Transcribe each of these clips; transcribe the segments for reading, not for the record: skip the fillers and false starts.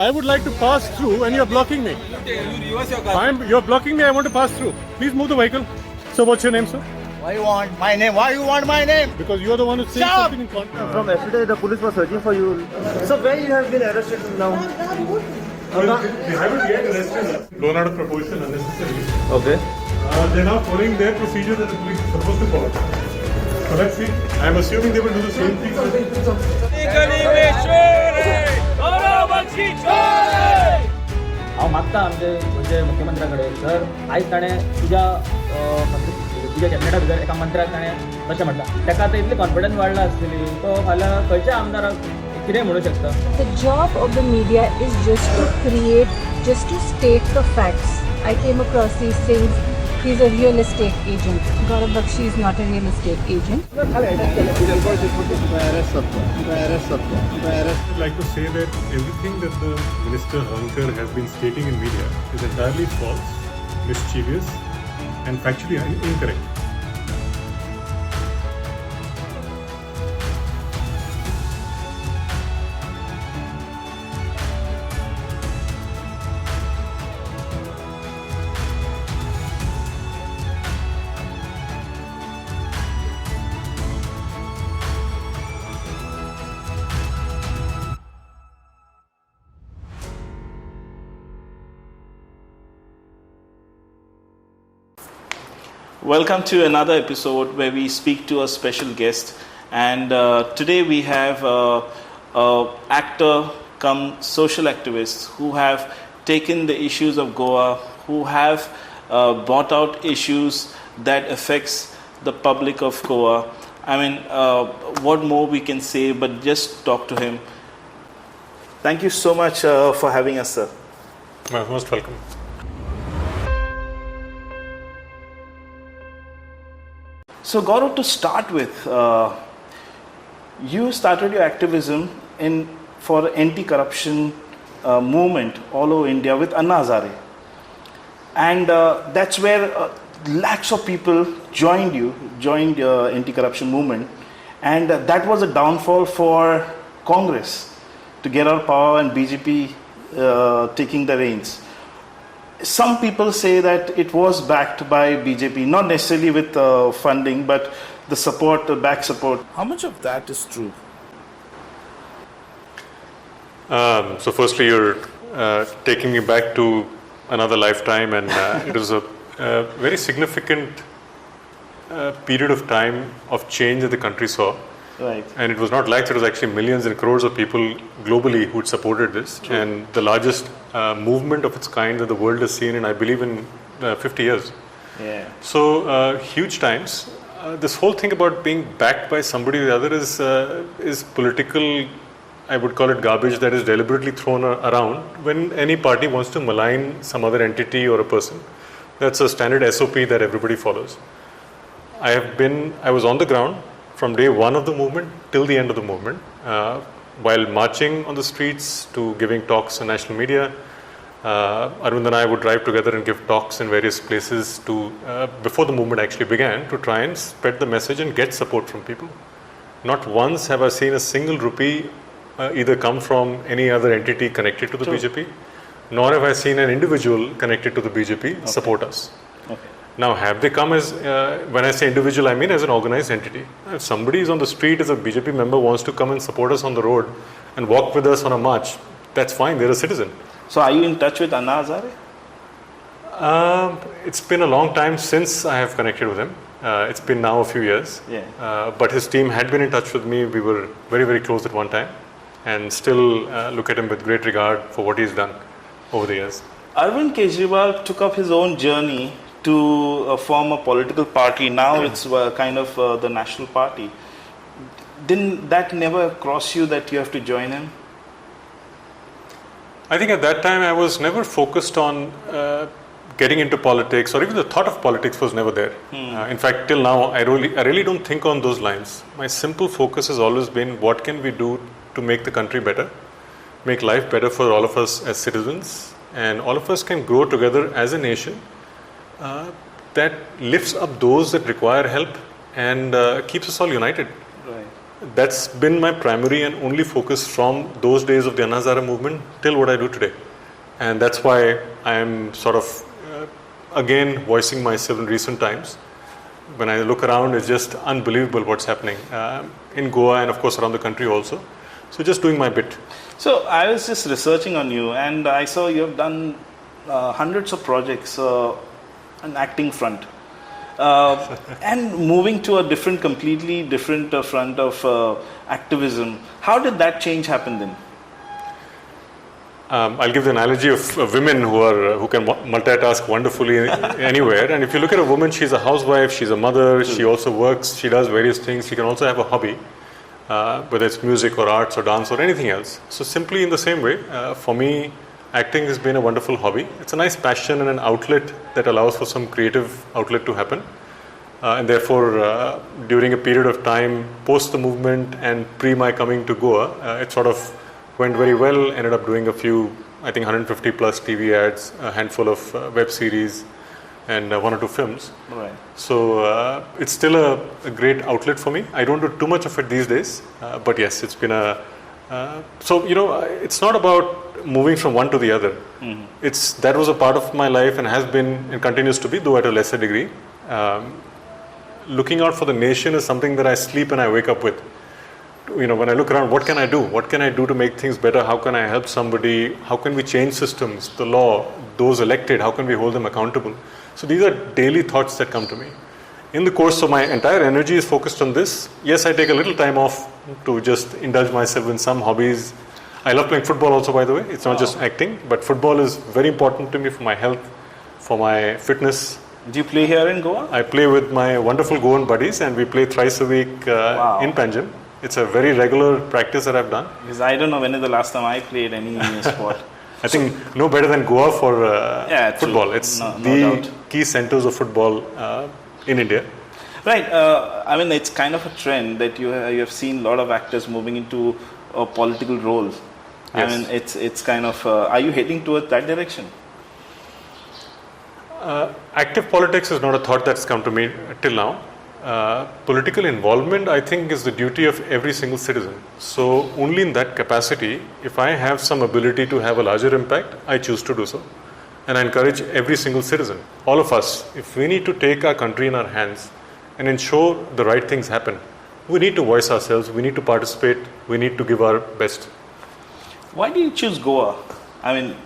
I would like to pass through and you're blocking me. You're blocking me, I want to pass through. Please move the vehicle. So what's your name, sir? Why you want my name? Why you want my name? Because you're the one who's saying something in context. From yesterday, the police was searching for you. So where you have been arrested now? They haven't yet arrested. Blown out of proportion unnecessarily. Okay. They're now following their procedure that the police is supposed to follow. So let's see. I'm assuming they will do the same thing. हांव मागता म्हणजे मुख्यमंत्र्याकडे sir आयज ताणें तुज्या कॅबिनेटा भितर एका मंत्र्याक ताणें तशें म्हटलां ताका आतां इतली कॉन्फिडन्स वाडला आसतली तो फाल्यां खंयच्या आमदाराक कितें म्हणूं शकता. The job of the media is just to state the facts. I came across these things. He's a real estate agent. GAURAV BAKSHI is not a real estate agent. I'd like to say that everything that the Minister Hankar has been stating in media is entirely false, mischievous, and factually incorrect. Welcome to another episode where we speak to a special guest, and today we have actor come social activists who have taken the issues of Goa, who have brought out issues that affects the public of Goa. I mean, what more we can say but just talk to him. Thank you so much for having us, sir. Most welcome. So Gaurav, to start with, you started your activism for anti-corruption movement all over India with Anna Hazare, and that's where lakhs of people joined your anti-corruption movement, and that was a downfall for Congress to get our power and BJP taking the reins. Some people say that it was backed by BJP, not necessarily with funding, but the support, the back support. How much of that is true? So firstly, you're taking me back to another lifetime, and it was a very significant period of time of change that the country saw. Right. And it was not like there was actually millions and crores of people globally who'd supported this. True. And the largest movement of its kind that the world has seen in, I believe, in 50 years. Yeah. So, huge times. This whole thing about being backed by somebody or the other is political, I would call it garbage that is deliberately thrown around when any party wants to malign some other entity or a person. That's a standard SOP that everybody follows. I was on the ground from day one of the movement till the end of the movement, while marching on the streets to giving talks on national media. Arvind and I would drive together and give talks in various places before the movement actually began, to try and spread the message and get support from people. Not once have I seen a single rupee either come from any other entity connected to the BJP, nor have I seen an individual connected to the BJP support us. Okay. Now, have they come as, when I say individual, I mean as an organized entity. If somebody is on the street as a BJP member, wants to come and support us on the road and walk with us on a march, that's fine, they're a citizen. So are you in touch with Anna Hazare? It's been a long time since I have connected with him. It's been now a few years. Yeah. But his team had been in touch with me. We were very, very close at one time, and still look at him with great regard for what he's done over the years. Arvind Kejriwal took up his own journey to form a political party. Now it's kind of the national party. Didn't that never cross you that you have to join him? I think at that time I was never focused on getting into politics, or even the thought of politics was never there. In fact, till now, I really don't think on those lines. My simple focus has always been, what can we do to make the country better, make life better for all of us as citizens, and all of us can grow together as a nation that lifts up those that require help and keeps us all united. Right. That's been my primary and only focus from those days of the Anna Hazare movement till what I do today. And that's why I am sort of again voicing myself in recent times. When I look around, it's just unbelievable what's happening in Goa and of course around the country also. So just doing my bit. So I was just researching on you, and I saw you have done hundreds of projects on acting front. And moving to a completely different front of activism. How did that change happen then? I'll give the analogy of women who can multitask wonderfully anywhere. And if you look at a woman, she's a housewife, she's a mother, she also works, she does various things. She can also have a hobby, whether it's music or arts or dance or anything else. So simply in the same way, for me, acting has been a wonderful hobby. It's a nice passion and an outlet that allows for some creative outlet to happen. And therefore, during a period of time post the movement and pre my coming to Goa, it sort of went very well. Ended up doing a few, I think 150 plus TV ads, a handful of web series, and 1 or 2 films. Right. So it's still a great outlet for me. I don't do too much of it these days, but yes, it's been so it's not about moving from one to the other. Mm-hmm. That was a part of my life and has been and continues to be, though at a lesser degree. Looking out for the nation is something that I sleep and I wake up with. When I look around, what can I do? What can I do to make things better? How can I help somebody? How can we change systems, the law, those elected? How can we hold them accountable? So these are daily thoughts that come to me. In the course of my entire energy is focused on this. Yes, I take a little time off to just indulge myself in some hobbies. I love playing football also, by the way. It's not just acting, but football is very important to me for my health, for my fitness. Do you play here in Goa? I play with my wonderful Goan buddies, and we play thrice a week in Panjim. It's a very regular practice that I've done. Because I don't know when is the last time I played any sport. I think no better than Goa for football. True. It's no the doubt. Key centers of football in India. Right. I mean, it's kind of a trend that you have seen a lot of actors moving into political roles. Yes. I mean, it's kind of. Are you heading towards that direction? Active politics is not a thought that's come to me till now. Political involvement, I think, is the duty of every single citizen. So only in that capacity, if I have some ability to have a larger impact, I choose to do so. And I encourage every single citizen, all of us, if we need to take our country in our hands and ensure the right things happen, we need to voice ourselves, we need to participate, we need to give our best. Why do you choose Goa? I mean,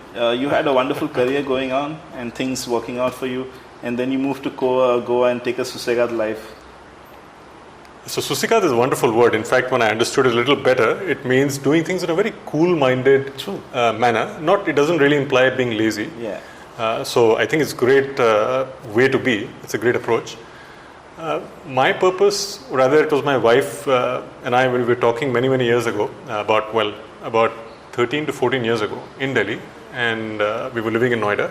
you had a wonderful career going on and things working out for you, and then you moved to Goa and take a Susegad life. So Susikad is a wonderful word. In fact, when I understood it a little better, it means doing things in a very cool-minded manner. It doesn't really imply being lazy. Yeah. So I think it's a great way to be. It's a great approach. My purpose, rather it was my wife and I, when we were talking many, many years ago, about 13 to 14 years ago in Delhi, and we were living in Noida.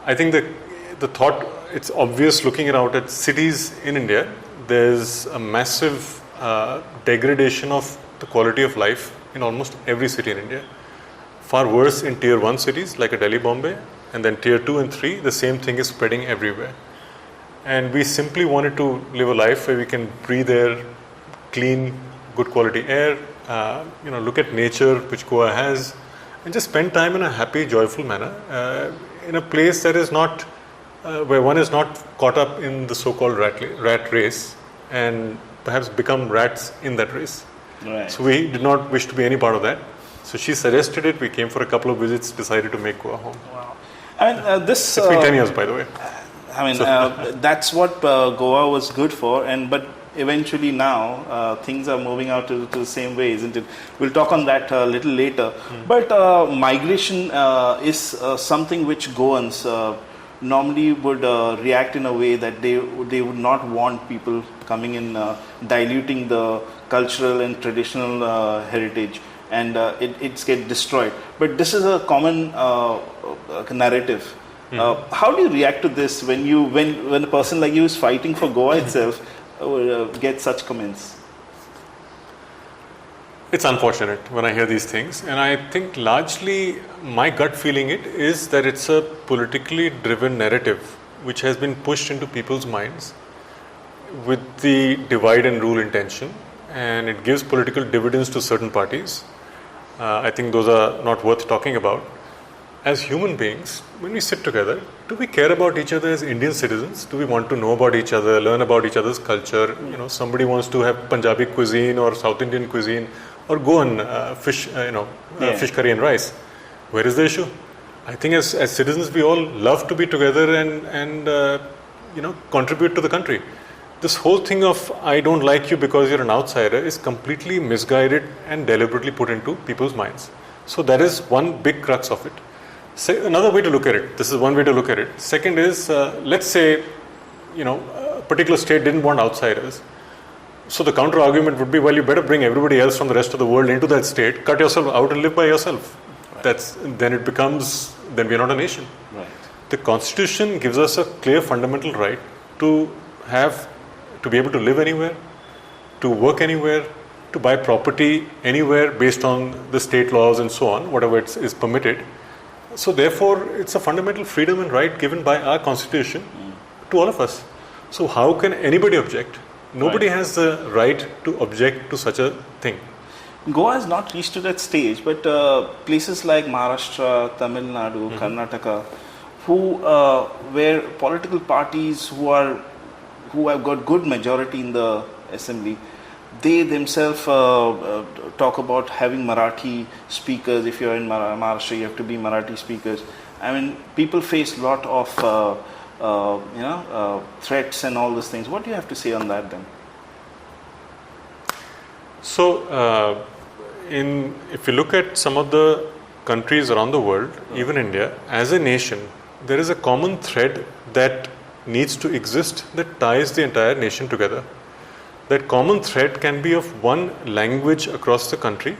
I think the thought, it's obvious looking out at cities in India, there's a massive degradation of the quality of life in almost every city in India. Far worse in tier 1 cities like Delhi, Bombay, and then tier 2 and 3, the same thing is spreading everywhere. And we simply wanted to live a life where we can breathe air, clean, good quality air, look at nature, which Goa has, and just spend time in a happy, joyful manner in a place that is not, where one is not caught up in the so-called rat race and perhaps become rats in that race. Right. So we did not wish to be any part of that. So she suggested it. We came for a couple of visits, decided to make Goa home. Wow. I mean, this... It's been 10 years, by the way. I mean, that's what Goa was good for, but eventually now things are moving out to the same way, isn't it? We'll talk on that a little later. But migration is something which Goans normally would react in a way that they would not want people coming in, diluting the cultural and traditional heritage, and it's get destroyed. But this is a common narrative. How do you react to this when a person like you is fighting for Goa itself gets such comments? It's unfortunate when I hear these things, and I think largely my gut feeling is that it's a politically driven narrative which has been pushed into people's minds with the divide and rule intention, and it gives political dividends to certain parties. I think those are not worth talking about. As human beings, when we sit together, do we care about each other as Indian citizens? Do we want to know about each other, learn about each other's culture? You know, somebody wants to have Punjabi cuisine or South Indian cuisine, or go on fish curry and rice. Where is the issue? I think as citizens, we all love to be together and contribute to the country. This whole thing of I don't like you because you're an outsider is completely misguided and deliberately put into people's minds. So that is one big crux of it. Another way to look at it, this is one way to look at it. Second is, let's say, a particular state didn't want outsiders. So the counter argument would be, well, you better bring everybody else from the rest of the world into that state, cut yourself out and live by yourself. Right. Then we're not a nation. Right. The Constitution gives us a clear fundamental right to be able to live anywhere, to work anywhere, to buy property anywhere based on the state laws and so on, whatever is permitted. So therefore, it's a fundamental freedom and right given by our Constitution to all of us. So how can anybody object? Nobody has the right to object to such a thing. Goa has not reached to that stage, but places like Maharashtra, Tamil Nadu, Karnataka, where political parties who have got good majority in the assembly, they themselves talk about having Marathi speakers. If you're in Maharashtra, you have to be Marathi speakers. I mean, people face a lot of threats and all those things. What do you have to say on that then? So, if you look at some of the countries around the world, even India, as a nation, there is a common thread that needs to exist that ties the entire nation together. That common thread can be of one language across the country.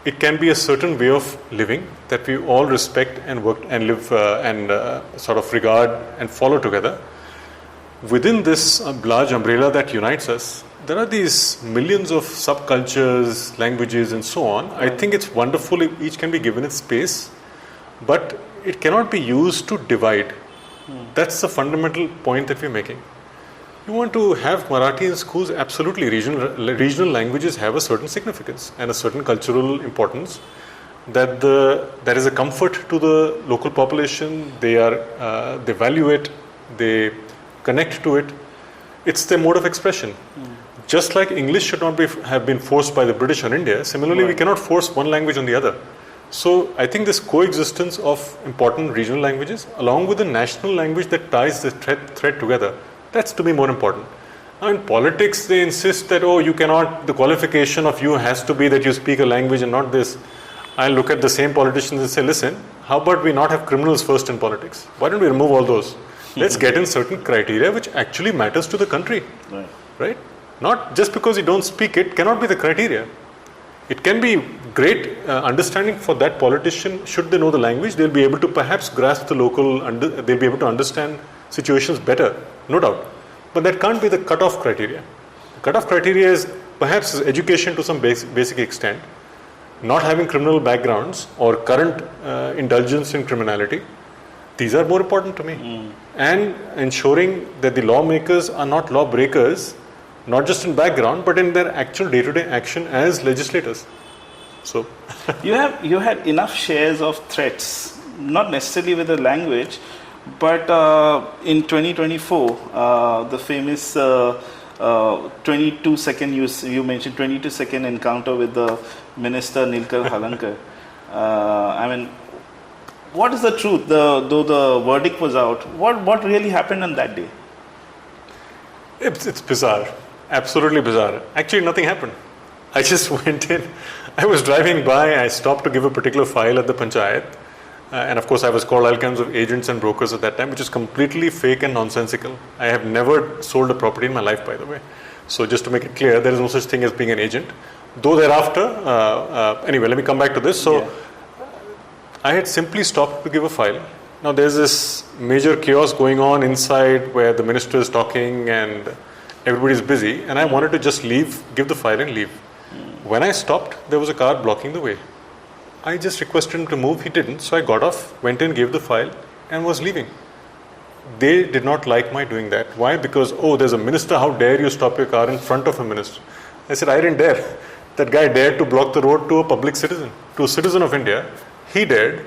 It can be a certain way of living that we all respect and work and live sort of regard and follow together. Within this large umbrella that unites us, there are these millions of subcultures, languages and so on. I think it's wonderful if each can be given its space, but it cannot be used to divide. That's the fundamental point that we're making. You want to have Marathi in schools? Absolutely. Regional languages have a certain significance and a certain cultural importance that is a comfort to the local population. They value it, they connect to it. It's their mode of expression. Just like English should not have been forced by the British on India, similarly we cannot force one language on the other. So I think this coexistence of important regional languages along with the national language that ties the thread together, that's to me more important. Now in politics they insist that the qualification of you has to be that you speak a language and not this. I'll look at the same politicians and say, listen, how about we not have criminals first in politics? Why don't we remove all those? Let's get in certain criteria which actually matters to the country. Right? Not just because you don't speak it cannot be the criteria. It can be great understanding for that politician. Should they know the language, they'll be able to perhaps grasp the local, they'll be able to understand situations better, no doubt. But that can't be the cutoff criteria. The cutoff criteria is perhaps education to some basic extent, not having criminal backgrounds or current indulgence in criminality. These are more important to me. And ensuring that the lawmakers are not lawbreakers, not just in background, but in their actual day-to-day action as legislators. So, you had enough shares of threats, not necessarily with the language, but in 2024, the famous 22-second, you mentioned 22-second encounter with the Minister Nilkar Halankar. I mean, what is the truth? Though the verdict was out, what really happened on that day? It's bizarre. Absolutely bizarre. Actually, nothing happened. I just went in. I was driving by. I stopped to give a particular file at the panchayat. And of course, I was called all kinds of agents and brokers at that time, which is completely fake and nonsensical. I have never sold a property in my life, by the way. So just to make it clear, there is no such thing as being an agent. Though thereafter, anyway, let me come back to this. So I had simply stopped to give a file. Now there's this major chaos going on inside where the minister is talking and everybody's busy, and I wanted to just leave, give the file and leave. When I stopped, there was a car blocking the way. I just requested him to move, he didn't, so I got off, went in, gave the file and was leaving. they did not like my doing that. Why? Because, oh, there's a minister, how dare you stop your car in front of a minister? I said, I didn't dare. That guy dared to block the road to a public citizen, to a citizen of India. He dared.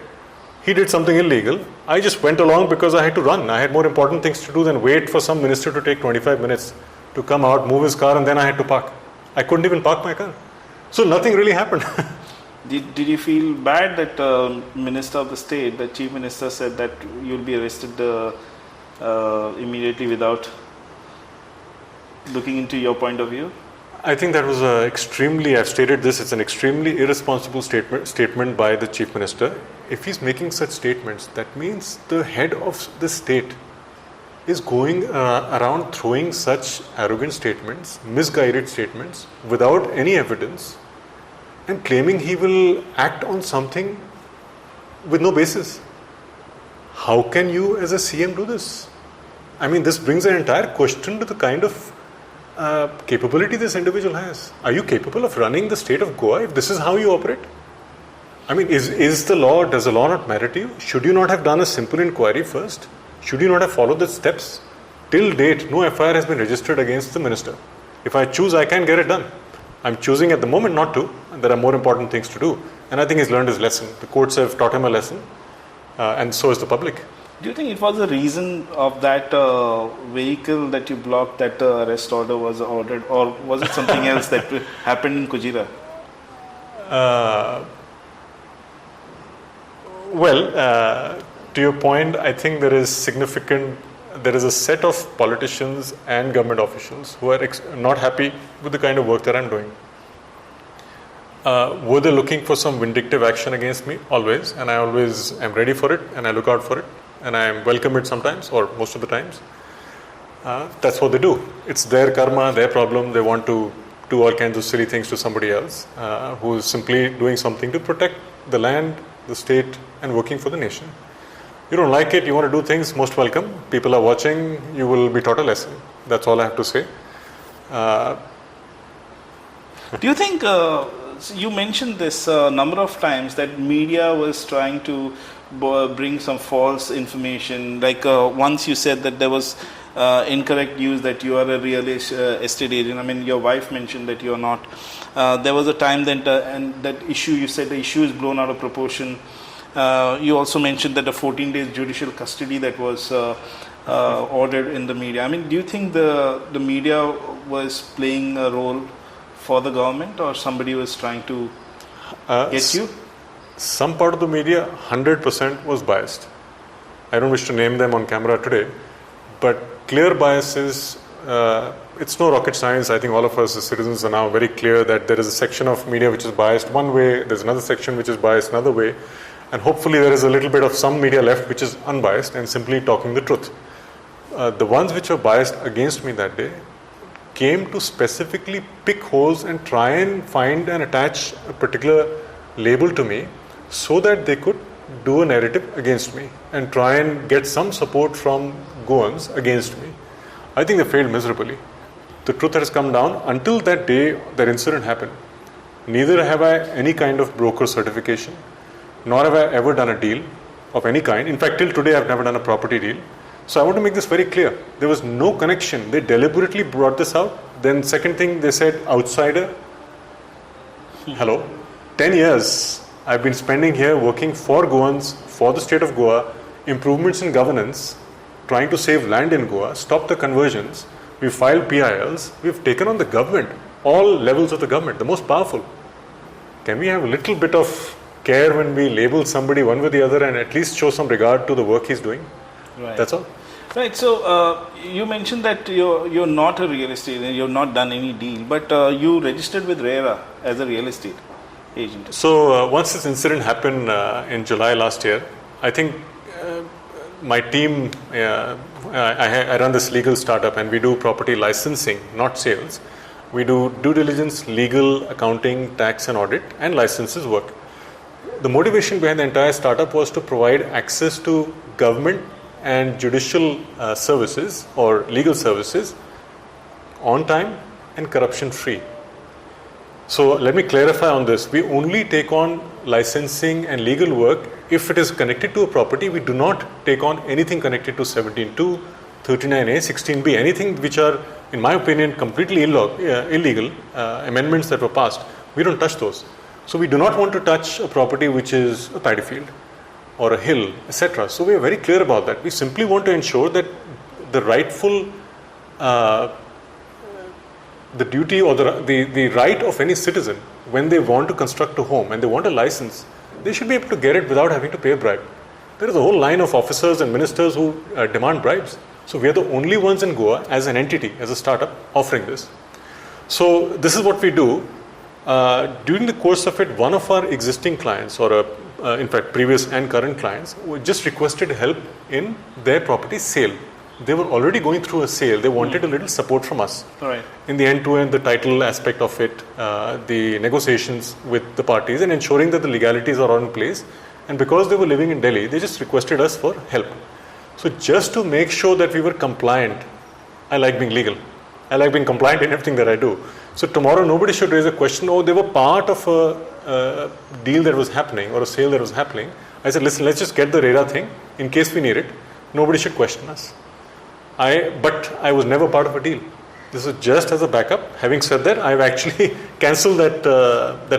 He did something illegal. I just went along because I had to run. I had more important things to do than wait for some minister to take 25 minutes to come out, move his car, and then I had to park. I couldn't even park my car. So nothing really happened. Did you feel bad that Minister of the State, the Chief Minister, said that you'll be arrested immediately without looking into your point of view? I think that was I've stated this, it's an extremely irresponsible statement by the Chief Minister. If he's making such statements, that means the head of the state is going around throwing such arrogant statements, misguided statements, without any evidence, and claiming he will act on something with no basis. How can you as a CM do this? I mean, this brings an entire question to the kind of capability this individual has. Are you capable of running the state of Goa if this is how you operate? I mean, does the law not merit you? Should you not have done a simple inquiry first? Should you not have followed the steps? Till date, no FIR has been registered against the minister. If I choose, I can get it done. I'm choosing at the moment not to, and there are more important things to do. And I think he's learned his lesson. The courts have taught him a lesson, and so is the public. Do you think it was the reason of that vehicle that you blocked that the arrest order was ordered, or was it something else that happened in Kujira? To your point, I think there is a set of politicians and government officials who are not happy with the kind of work that I'm doing. Were they looking for some vindictive action against me? Always. And I always am ready for it, and I look out for it, and I welcome it sometimes, or most of the times. That's what they do. It's their karma, their problem. They want to do all kinds of silly things to somebody else who is simply doing something to protect the land, the state, and working for the nation. You don't like it, you want to do things, most welcome. People are watching, you will be taught a lesson. That's all I have to say. Do you think, you mentioned this a number of times, that media was trying to bring some false information, like once you said that there was incorrect news that you are a real estate agent. I mean, your wife mentioned that you are not. There was a time that and that issue, you said the issue is blown out of proportion. You also mentioned that the 14 days judicial custody that was ordered in the media. I mean, do you think the media was playing a role for the government, or somebody was trying to get you? Some part of the media, 100% was biased. I don't wish to name them on camera today, but clear biases, it's no rocket science. I think all of us as citizens are now very clear that there is a section of media which is biased one way, there's another section which is biased another way, and hopefully there is a little bit of some media left which is unbiased and simply talking the truth. The ones which were biased against me that day came to specifically pick holes and try and find and attach a particular label to me so that they could do a narrative against me and try and get some support from Goans against me. I think they failed miserably. The truth has come down. Until that day, that incident happened, neither have I any kind of broker certification, nor have I ever done a deal of any kind. In fact, till today, I've never done a property deal. So I want to make this very clear. There was no connection. They deliberately brought this out. Then second thing, they said outsider. Hello. 10 years I've been spending here working for Goans, for the state of Goa, improvements in governance, trying to save land in Goa, stop the conversions. We've filed PILs. We've taken on the government, all levels of the government, the most powerful. Can we have a little bit of care when we label somebody one with the other and at least show some regard to the work he's doing? Right. That's all. Right. So you mentioned that you're not a real estate agent, you've not done any deal, but you registered with RERA as a real estate agent. So once this incident happened in July last year, I think my team, I run this legal startup and we do property licensing, not sales. We do due diligence, legal, accounting, tax and audit, and licenses work. The motivation behind the entire startup was to provide access to government and judicial services or legal services on time and corruption free. So let me clarify on this. We only take on licensing and legal work if it is connected to a property. We do not take on anything connected to 17(2), 39A, 16B, anything which are, in my opinion, completely illegal amendments that were passed. We don't touch those. So we do not want to touch a property which is a paddy field or a hill, etc. So we are very clear about that. We simply want to ensure that the rightful the duty or the right of any citizen when they want to construct a home and they want a license, they should be able to get it without having to pay a bribe. There is a whole line of officers and ministers who demand bribes. So we are the only ones in Goa as an entity, as a startup, offering this. So this is what we do. During the course of it, one of our existing clients, or in fact previous and current clients, just requested help in their property sale. They were already going through a sale. They wanted a little support from us. Right. In the end-to-end, the title aspect of it, the negotiations with the parties, and ensuring that the legalities are all in place. And because they were living in Delhi, they just requested us for help. So just to make sure that we were compliant, I like being legal. I like being compliant in everything that I do. So tomorrow nobody should raise a question, oh, they were part of a deal that was happening or a sale that was happening. I said, listen, let's just get the RERA thing in case we need it. Nobody should question us. But I was never part of a deal. This is just as a backup. Having said that, I've actually cancelled that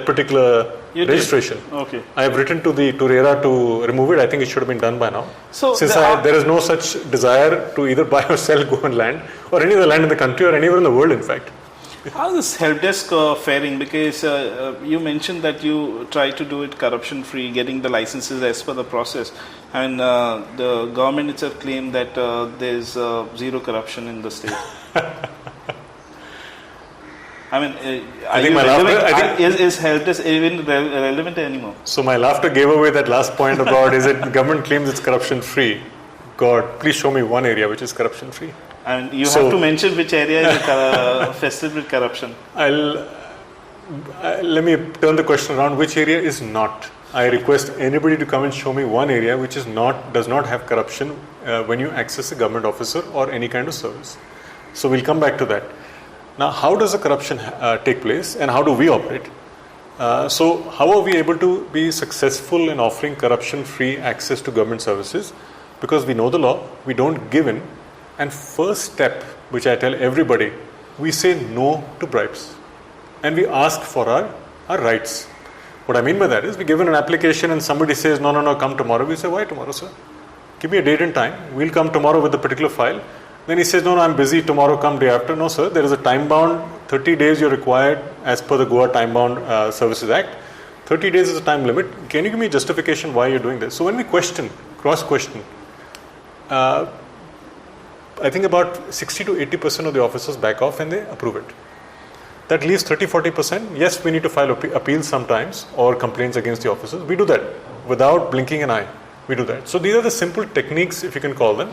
particular registration. Okay. I have written to RERA to remove it. I think it should have been done by now. So since there is no such desire to either buy or sell Goan land or any other land in the country or anywhere in the world, in fact. How is this help desk faring? Because you mentioned that you try to do it corruption free, getting the licenses as per the process, and the government itself claimed that there's zero corruption in the state. I mean, is help desk even relevant anymore? So my laughter gave away that last point about is it government claims it's corruption free. God, please show me one area which is corruption free. And you have to mention which area is festive with corruption. Let me turn the question around. Which area is not? I request anybody to come and show me one area which does not have corruption when you access a government officer or any kind of service. So we'll come back to that. Now, how does the corruption take place and how do we operate? So how are we able to be successful in offering corruption-free access to government services? Because we know the law, we don't give in. And first step, which I tell everybody, we say no to bribes. And we ask for our rights. What I mean by that is, we give in an application and somebody says, no, come tomorrow. We say, why tomorrow, sir? Give me a date and time. We'll come tomorrow with a particular file. Then he says, no, I'm busy, tomorrow come day after. No, sir, there is a time-bound, 30 days you're required as per the Goa Time-Bound Services Act. 30 days is the time limit. Can you give me justification why you're doing this? So when we cross-question, I think about 60 to 80% of the officers back off and they approve it. That leaves 30-40%. Yes, we need to file appeals sometimes or complaints against the officers. We do that without blinking an eye. We do that. So these are the simple techniques, if you can call them,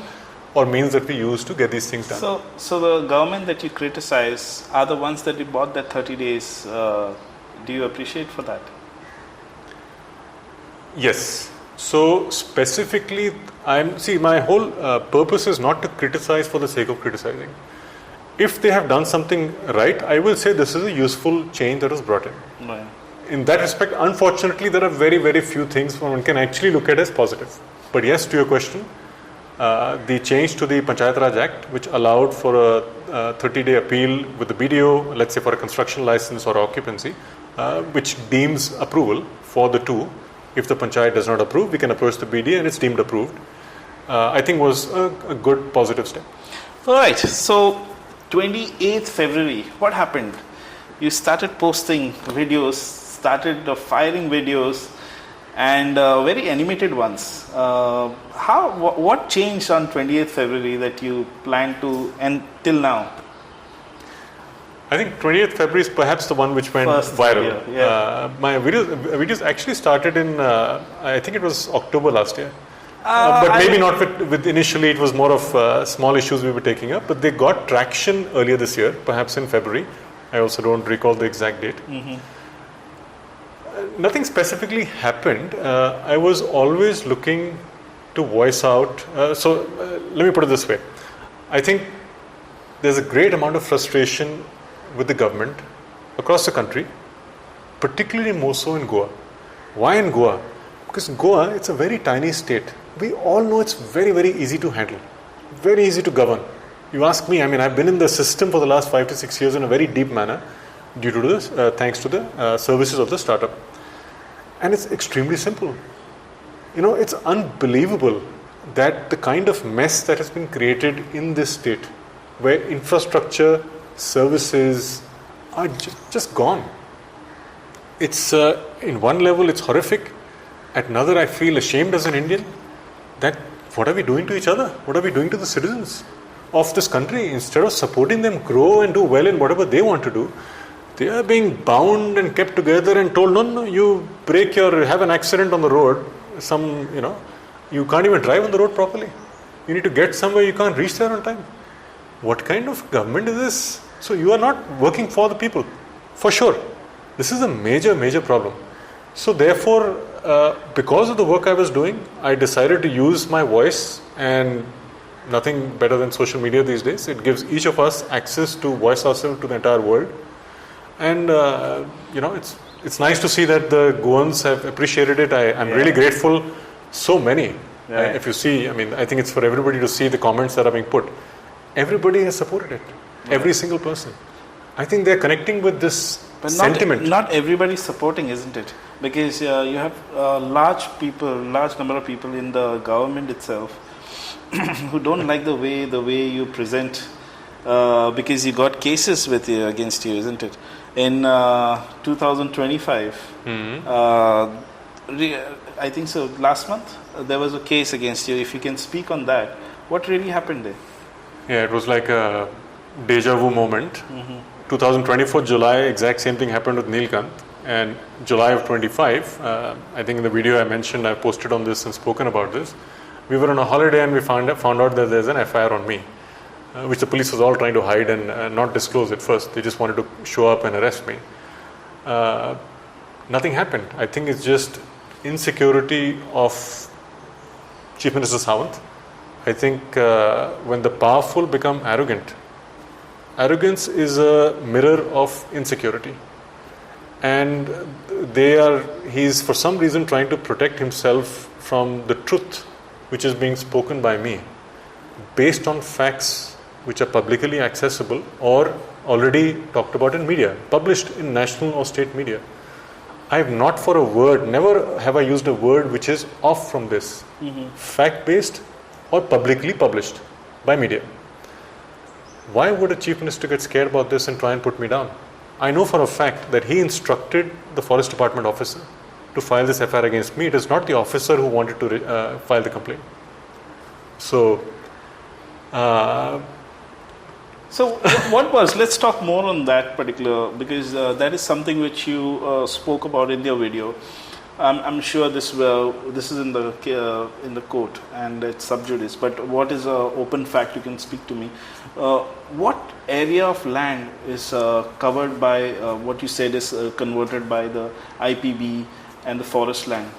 or means that we use to get these things done. So the government that you criticize are the ones that you bought that 30 days. Do you appreciate for that? Yes. So specifically, my whole purpose is not to criticize for the sake of criticizing. If they have done something right, I will say this is a useful change that was brought in. Right. In that respect, unfortunately, there are very, very few things one can actually look at as positive. But yes, to your question, the change to the Panchayat Raj Act, which allowed for a 30-day appeal with the BDO, let's say for a construction license or occupancy, which deems approval for the two. If the Panchayat does not approve, we can approach the BDA and it's deemed approved. I think was a good positive step. All right. So 28th February, what happened? You started posting videos, started firing videos, and very animated ones. What changed on 28th February that you planned to, and till now? I think 28th February is perhaps the one which went viral. Yeah. My videos actually started in, I think it was October last year. But maybe not with initially, it was more of small issues we were taking up, but they got traction earlier this year, perhaps in February. I also don't recall the exact date. Mm-hmm. Nothing specifically happened. I was always looking to voice out. Let me put it this way. I think there's a great amount of frustration with the government across the country particularly more so in Goa. Why in Goa? Because Goa, it's a very tiny state. We all know it's very, very easy to handle, very easy to govern. You ask me, I mean, I've been in the system for the last 5 to 6 years in a very deep manner due to this, thanks to the services of the startup. And it's extremely simple. You know, it's unbelievable that the kind of mess that has been created in this state, where infrastructure, services are just gone. It's, in one level, it's horrific. At another, I feel ashamed as an Indian that what are we doing to each other? What are we doing to the citizens of this country? Instead of supporting them grow and do well in whatever they want to do, they are being bound and kept together and told, no, you have an accident on the road, you can't even drive on the road properly. You need to get somewhere, you can't reach there on time. What kind of government is this? So you are not working for the people, for sure. This is a major, major problem. So therefore, because of the work I was doing, I decided to use my voice, and nothing better than social media these days. It gives each of us access to voice ourselves to the entire world. And, it's nice to see that the Goans have appreciated it. I'm really grateful. So many. If you see, I mean, I think it's for everybody to see the comments that are being put. Everybody has supported it. Every single person. I think they're connecting with this sentiment. Not everybody supporting, isn't it? Because you have large number of people in the government itself who don't like the way you present, because you got cases against you, isn't it? In 2025, I think so, last month, there was a case against you. If you can speak on that, what really happened there? Yeah, it was like a deja vu moment. 2024 July, exact same thing happened with Neelkant. And July of 25, I think in the video I mentioned, I posted on this and spoken about this. We were on a holiday and we found out that there's an FIR on me, which the police was all trying to hide and not disclose at first. They just wanted to show up and arrest me. Nothing happened. I think it's just insecurity of Chief Minister Sawant. I think when the powerful become arrogant, arrogance is a mirror of insecurity. And he's for some reason trying to protect himself from the truth which is being spoken by me based on facts which are publicly accessible or already talked about in media, published in national or state media. I have not for a word, never have I used a word which is off from this, fact-based or publicly published by media. Why would a chief minister get scared about this and try and put me down? I know for a fact that he instructed the forest department officer to file this FIR against me. It is not the officer who wanted to file the complaint. So what was, let's talk more on that particular, because that is something which you spoke about in your video. I'm sure this is in the court and it's sub judice, but what is an open fact, you can speak to me. What area of land is covered by what you said is converted by the IPB and the forest land?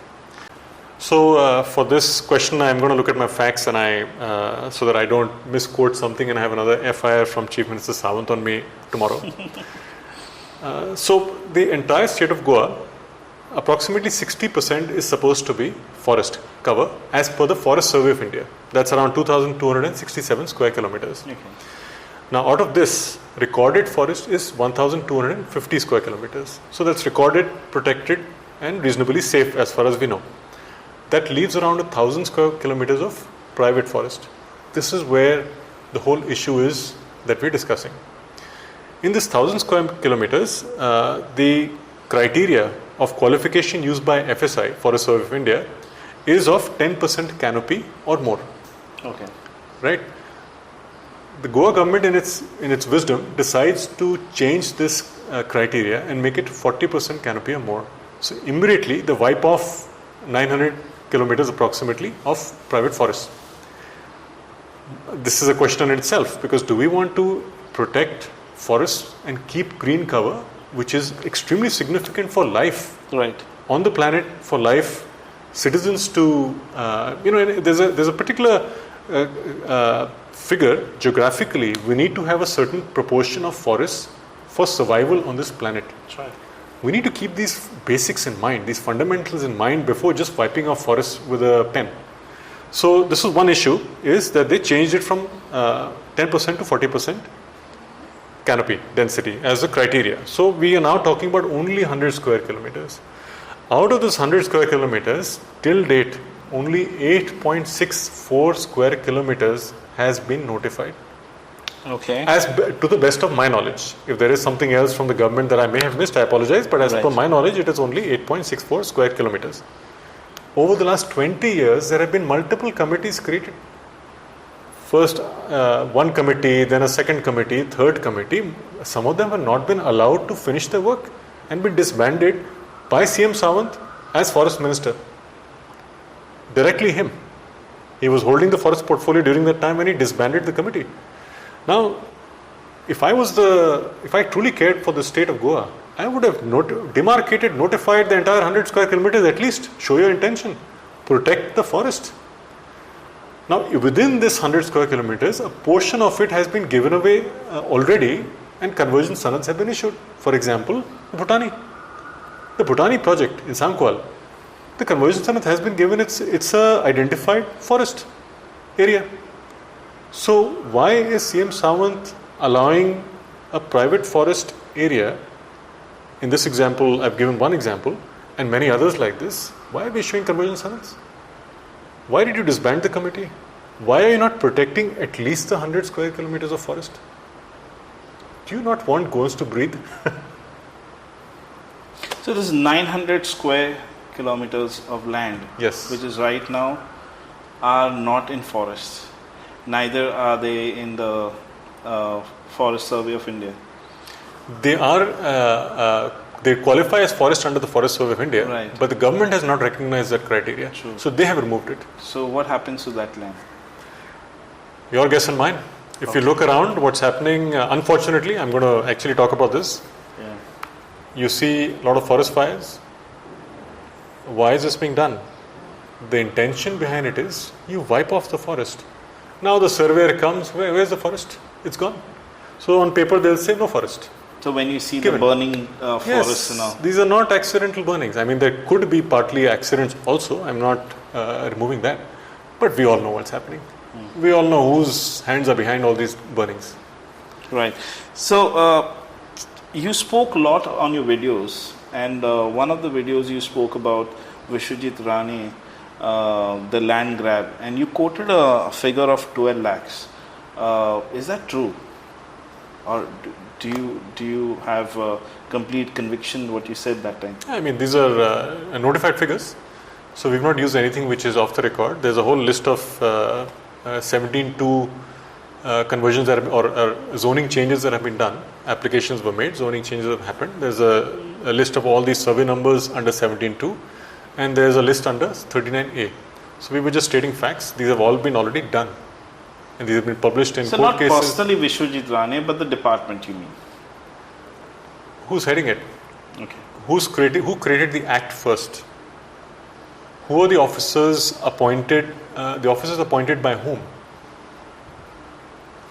So for this question, I'm going to look at my facts and so that I don't misquote something and have another FIR from Chief Minister Sawant on me tomorrow. So the entire state of Goa, approximately 60% is supposed to be forest cover as per the Forest Survey of India. That's around 2,267 square kilometers. Okay. Now out of this, recorded forest is 1,250 square kilometers. So that's recorded, protected and reasonably safe as far as we know. That leaves around 1,000 square kilometers of private forest. This is where the whole issue is that we're discussing. In this 1,000 square kilometers, the criteria of qualification used by FSI, Forest Survey of India, is of 10% canopy or more. Okay. Right? The Goa government in its wisdom decides to change this criteria and make it 40% canopy or more. So immediately they wipe off 900 kilometers approximately of private forests. This is a question in itself, because do we want to protect forests and keep green cover, which is extremely significant for life on the planet, for life, citizens to, there's a particular figure, geographically, we need to have a certain proportion of forests for survival on this planet. That's right. we need to keep these basics in mind, these fundamentals in mind before just wiping off forests with a pen. So this is one issue, is that they changed it from 10% to 40% canopy density as a criteria. So we are now talking about only 100 square kilometers. Out of this 100 square kilometers, till date, only 8.64 square kilometers has been notified. Okay. To the best of my knowledge. If there is something else from the government that I may have missed, I apologize, but as per my knowledge, it is only 8.64 square kilometers. Over the last 20 years, there have been multiple committees created. First one committee, then a second committee, third committee. Some of them have not been allowed to finish their work and been disbanded by CM Sawant as Forest Minister. Directly him. He was holding the forest portfolio during that time when he disbanded the committee. Now, if I truly cared for the state of Goa, I would have demarcated, notified the entire 100 square kilometers at least. Show your intention. Protect the forest. Now, within this 100 square kilometers, a portion of it has been given away already and conversion sannads have been issued. For example, the Bhutani project in Sangkwal. The conversion sanad has been given, it's a identified forest area. So why is CM Sawant allowing a private forest area? In this example, I've given one example and many others like this. Why are we issuing conversion sanads? Why did you disband the committee? Why are you not protecting at least the 100 square kilometers of forest? Do you not want Goans to breathe? So this is 900 square kilometers of land, yes, which is right now are not in forests. Neither are they in the Forest Survey of India. They are. They qualify as forest under the Forest Survey of India, right, but the government has not recognized that criteria. True. So they have removed it. So what happens to that land? Your guess and mine. If you look around, what's happening, unfortunately, I'm going to actually talk about this. Yeah. You see a lot of forest fires. Why is this being done? The intention behind it is you wipe off the forest. Now the surveyor comes, where's the forest? It's gone. So on paper they'll say no forest. So when you see Given. the burning forests Yes, now, these are not accidental burnings. I mean, there could be partly accidents also. I'm not removing that. But we all know what's happening. We all know whose hands are behind all these burnings. right. So you spoke a lot on your videos, and one of the videos you spoke about Vishwajit Rane, the land grab, and you quoted a figure of 12 lakhs. Is that true? Or do you have complete conviction what you said that time? I mean, these are notified figures. So we've not used anything which is off the record. There's a whole list of 17 conversions that have, or zoning changes that have been done. Applications were made, zoning changes have happened. There's a list of all these survey numbers under 17.2, and there's a list under 39A. So we were just stating facts. These have all been already done, and these have been published in So court not cases. personally Vishwajit Rane, but the department, you mean? Who's heading it? Okay. Who created the act first? Who are the officers appointed? The officers appointed by whom?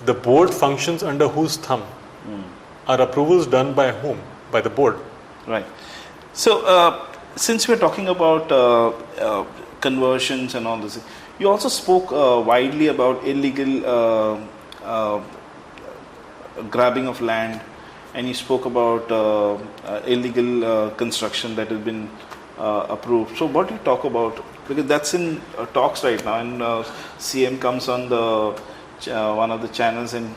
The board functions under whose thumb? Are approvals done by whom? By the board. Right. So since we're talking about conversions and all this, you also spoke widely about illegal grabbing of land, and you spoke about illegal construction that has been approved. So what do you talk about? Because that's in talks right now, and CM comes on the one of the channels and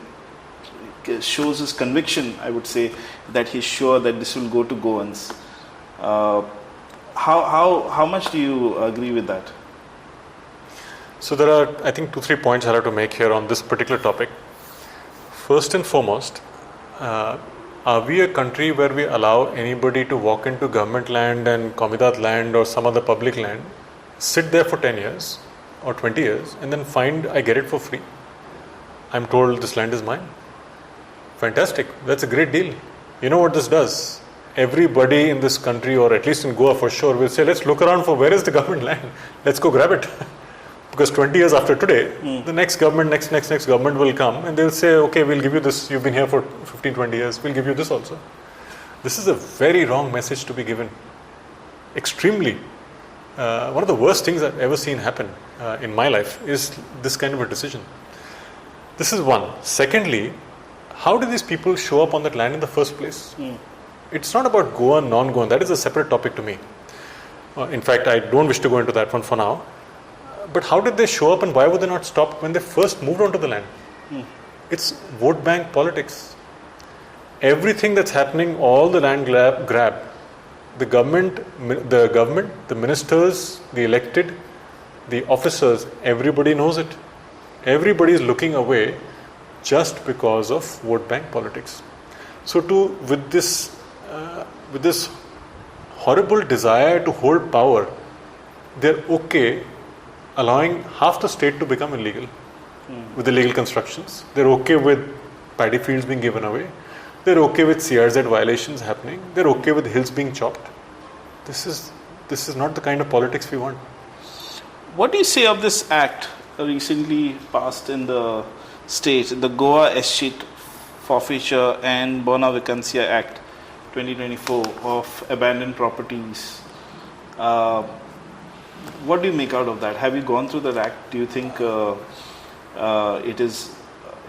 shows his conviction, I would say, that he's sure that this will go to Goans. How much do you agree with that? So there are, I think, 2-3 points I have to make here on this particular topic. First and foremost, are we a country where we allow anybody to walk into government land and Komidat land or some other public land, sit there for 10 years or 20 years, and then find I get it for free? I'm told this land is mine. Fantastic. That's a great deal. You know what this does? Everybody in this country, or at least in Goa for sure, will say, let's look around for where is the government land. Let's go grab it. Because 20 years after today, the next government, next government will come and they'll say, okay, we'll give you this. You've been here for 15, 20 years. We'll give you this also. This is a very wrong message to be given. Extremely. One of the worst things I've ever seen happen in my life is this kind of a decision. This is one. Secondly, how did these people show up on that land in the first place? It's not about Goa, non-Goa. That is a separate topic to me. In fact, I don't wish to go into that one for now. But how did they show up and why would they not stop when they first moved onto the land? It's vote bank politics. Everything that's happening, all the land grab, the government, the ministers, the elected, the officers, everybody knows it. Everybody is looking away just because of vote bank politics. So with this horrible desire to hold power, they're okay allowing half the state to become illegal with illegal constructions. They're okay with paddy fields being given away. They're okay with CRZ violations happening. They're okay with hills being chopped. This is not the kind of politics we want. What do you say of this act recently passed in the state, the Goa Escheat Forfeiture and Bona Vacancia Act 2024 of abandoned properties? What do you make out of that? Have you gone through that act? Do you think it is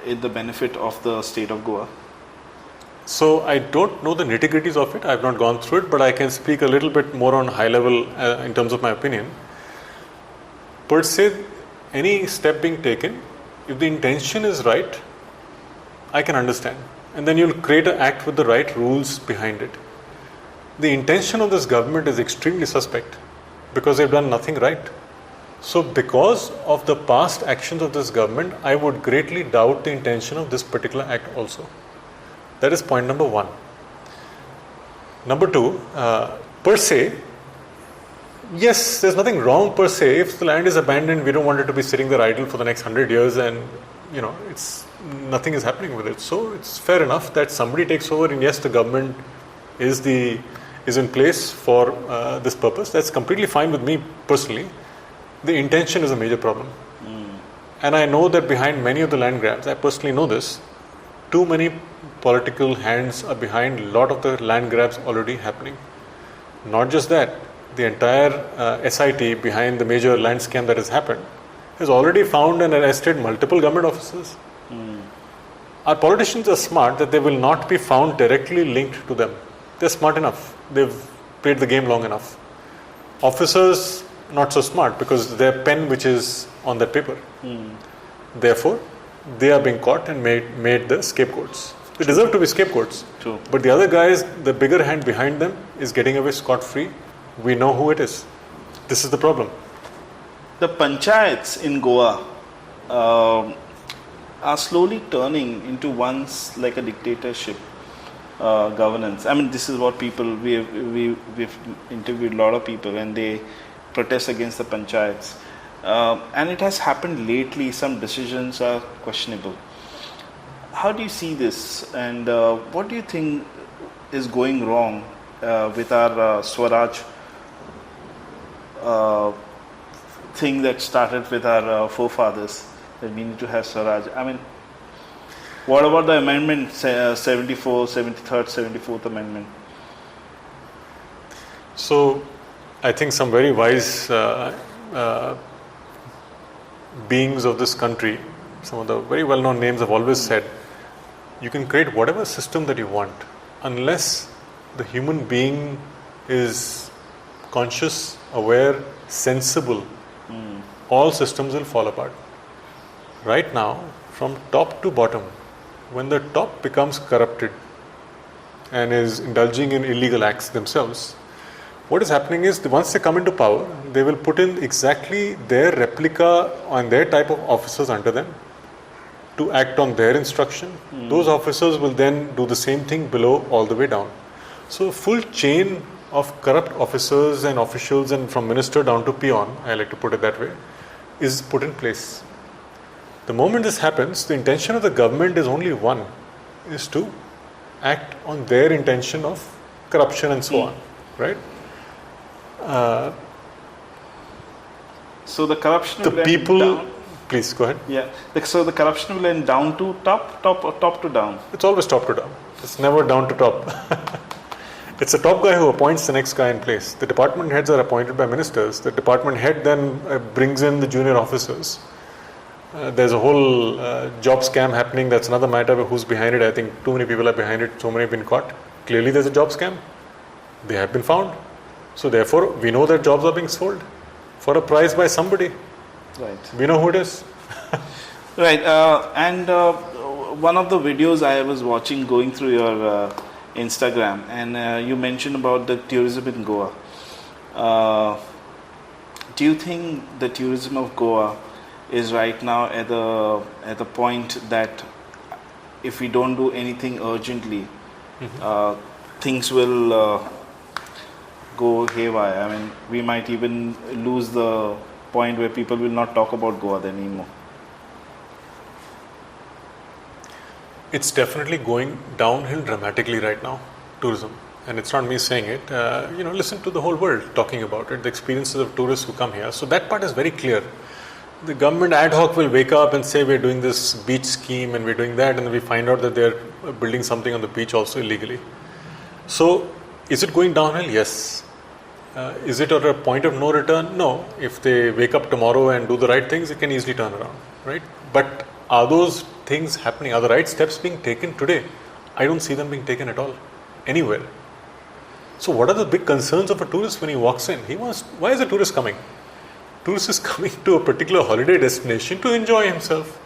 in the benefit of the state of Goa? So I don't know the nitty-gritties of it. I've not gone through it, but I can speak a little bit more on high level in terms of my opinion. Per se, any step being taken, if the intention is right, I can understand. And then you'll create an act with the right rules behind it. The intention of this government is extremely suspect because they've done nothing right. So because of the past actions of this government, I would greatly doubt the intention of this particular act also. That is point number one. Number two, per se, yes, there's nothing wrong per se. If the land is abandoned, we don't want it to be sitting there idle for the next 100 years and, nothing is happening with it. So it's fair enough that somebody takes over and yes, the government is in place for this purpose. That's completely fine with me personally. The intention is a major problem. And I know that behind many of the land grabs, I personally know this, too many political hands are behind a lot of the land grabs already happening. Not just that, the entire SIT behind the major land scam that has happened has already found and arrested multiple government officers. Our politicians are smart that they will not be found directly linked to them. They're smart enough. They've played the game long enough. Officers, not so smart because their pen which is on that paper. Therefore, they are being caught and made the scapegoats. They deserve to be scapegoats. True. But the other guys, the bigger hand behind them is getting away scot-free. We know who it is. This is the problem. The panchayats in Goa are slowly turning into once like a dictatorship governance. I mean, this is what people, we've interviewed a lot of people and they protest against the panchayats. And it has happened lately, some decisions are questionable. How do you see this and what do you think is going wrong with our Swaraj thing that started with our forefathers, that we need to have Swaraj? I mean, what about the amendment, 74, 73rd, 74th amendment? So, I think some very wise beings of this country, some of the very well-known names have always said, you can create whatever system that you want, unless the human being is conscious, aware, sensible, all systems will fall apart. Right now, from top to bottom, when the top becomes corrupted and is indulging in illegal acts themselves, what is happening is once they come into power, they will put in exactly their replica and their type of officers under them to act on their instruction. Those officers will then do the same thing below all the way down. So a full chain of corrupt officers and officials and from minister down to peon, I like to put it that way, is put in place. The moment this happens, the intention of the government is only one, is to act on their intention of corruption and so on, right? So the corruption The will people, end down. please go ahead. Yeah. So the corruption will end down to top or top to down? It's always top to down. It's never down to top. It's the top guy who appoints the next guy in place. The department heads are appointed by ministers. The department head then brings in the junior officers. There's a whole job scam happening. That's another matter. Who's behind it? I think too many people are behind it. So many have been caught. Clearly there's a job scam. They have been found. So therefore, we know that jobs are being sold for a price by somebody. Right. We know who it is. Right. And one of the videos I was watching going through your Instagram, and you mentioned about the tourism in Goa. Do you think the tourism of Goa is right now at the point that if we don't do anything urgently, things will go haywire? I mean, we might even lose the point where people will not talk about Goa then anymore. It's definitely going downhill dramatically right now, tourism. And it's not me saying it. Listen to the whole world talking about it, the experiences of tourists who come here. So that part is very clear. The government ad hoc will wake up and say we're doing this beach scheme and we're doing that, and then we find out that they're building something on the beach also illegally. So is it going downhill? Yes. Is it at a point of no return? No. If they wake up tomorrow and do the right things, it can easily turn around, right? But are those things happening? Are the right steps being taken today? I don't see them being taken at all, anywhere. So what are the big concerns of a tourist when he walks in? Why is a tourist coming? Tourist is coming to a particular holiday destination to enjoy himself,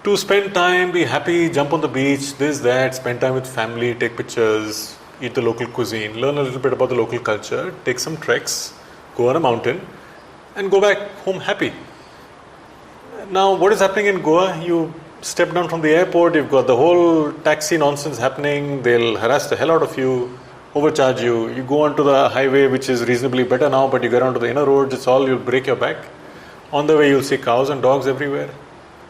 to spend time, be happy, jump on the beach, this, that, spend time with family, take pictures, eat the local cuisine, learn a little bit about the local culture, take some treks, go on a mountain, and go back home happy. Now, what is happening in Goa? You step down from the airport, you've got the whole taxi nonsense happening, they'll harass the hell out of you, overcharge you. You go onto the highway, which is reasonably better now, but you get onto the inner roads, you'll break your back. On the way, you'll see cows and dogs everywhere.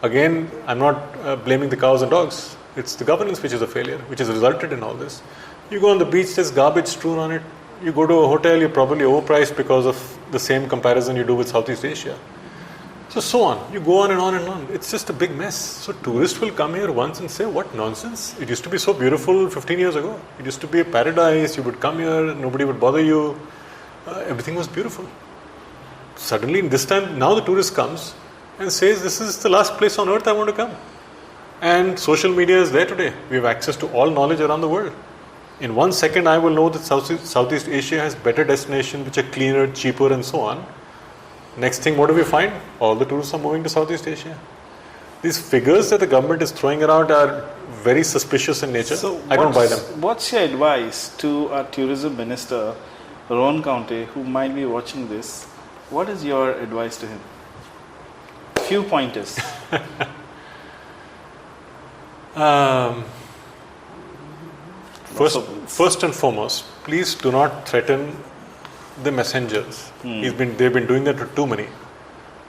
Again, I'm not blaming the cows and dogs. It's the governance which is a failure, which has resulted in all this. You go on the beach, there's garbage strewn on it. You go to a hotel, you're probably overpriced because of the same comparison you do with Southeast Asia. So on. You go on and on and on. It's just a big mess. So tourists will come here once and say, what nonsense. It used to be so beautiful 15 years ago. It used to be a paradise. You would come here, nobody would bother you. Everything was beautiful. Suddenly, this time, now the tourist comes and says, this is the last place on earth I want to come. And social media is there today. We have access to all knowledge around the world. In 1 second, I will know that Southeast Asia has better destinations which are cleaner, cheaper, and so on. Next thing, what do we find? All the tourists are moving to Southeast Asia. These figures that the government is throwing around are very suspicious in nature. So I don't buy them. What's your advice to our tourism minister, Ron County, who might be watching this? What is your advice to him? Few pointers. First and foremost, please do not threaten the messengers. They've been doing that to too many.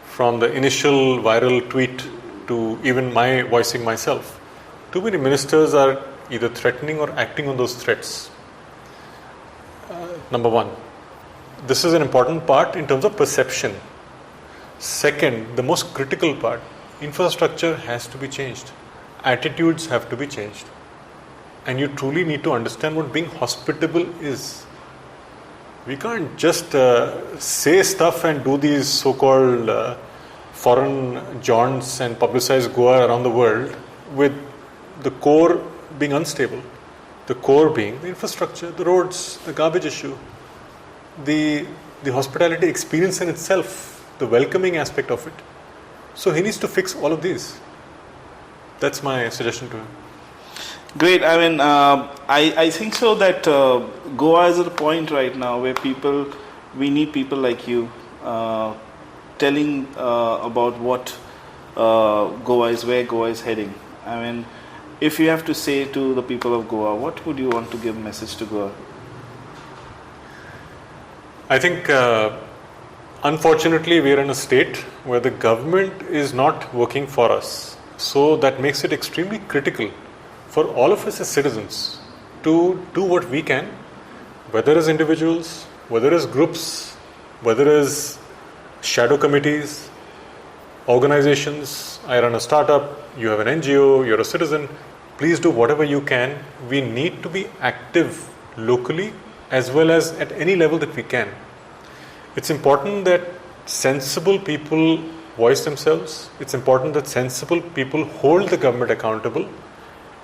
From the initial viral tweet to even my voicing myself. Too many ministers are either threatening or acting on those threats. Number one, this is an important part in terms of perception. Second, the most critical part, infrastructure has to be changed. Attitudes have to be changed. And you truly need to understand what being hospitable is. We can't just say stuff and do these so-called foreign jaunts and publicize Goa around the world with the core being unstable. The core being the infrastructure, the roads, the garbage issue, the hospitality experience in itself, the welcoming aspect of it. So he needs to fix all of these. That's my suggestion to him. Great. I mean, I think so that Goa is at a point right now where we need people like you telling about what Goa is, where Goa is heading. I mean, if you have to say to the people of Goa, what would you want to give a message to Goa? I think, unfortunately, we are in a state where the government is not working for us. So that makes it extremely critical for all of us as citizens to do what we can, whether as individuals, whether as groups, whether as shadow committees, organizations. I run a startup, you have an NGO, you're a citizen. Please do whatever you can. We need to be active locally as well as at any level that we can. It's important that sensible people voice themselves. It's important that sensible people hold the government accountable.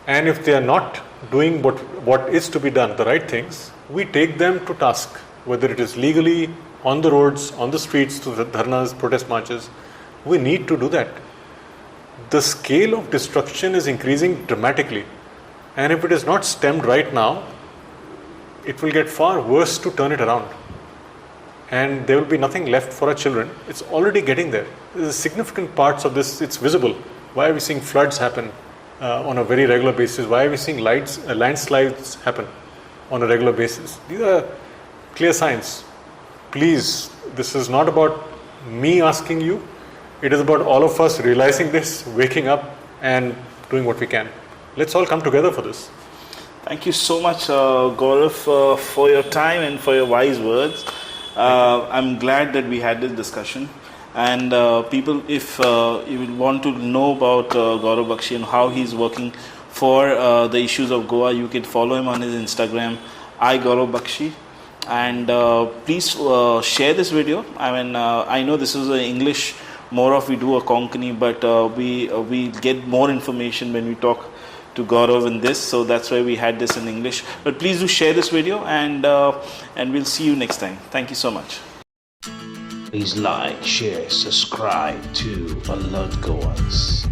And if they are not doing what is to be done, the right things, we take them to task, whether it is legally, on the roads, on the streets, through the dharnas, protest marches. We need to do that. The scale of destruction is increasing dramatically. And if it is not stemmed right now, it will get far worse to turn it around. And there will be nothing left for our children. It's already getting there. There's significant parts of this, it's visible. Why are we seeing floods happen on a very regular basis? Why are we seeing landslides happen on a regular basis? These are clear signs. Please, this is not about me asking you. It is about all of us realizing this, waking up and doing what we can. Let's all come together for this. Thank you so much, Gaurav, for your time and for your wise words. I'm glad that we had this discussion. And people, if you want to know about Gaurav Bakshi and how he's working for the issues of Goa, you can follow him on his Instagram, GAURAV Bakshi. And please share this video. I mean, I know this is an English, more of we do a Konkani, but we get more information when we talk to Gaurav in this, so that's why we had this in English. But please do share this video, and we'll see you next time. Thank you so much. Please like, share, subscribe to Alert Goans.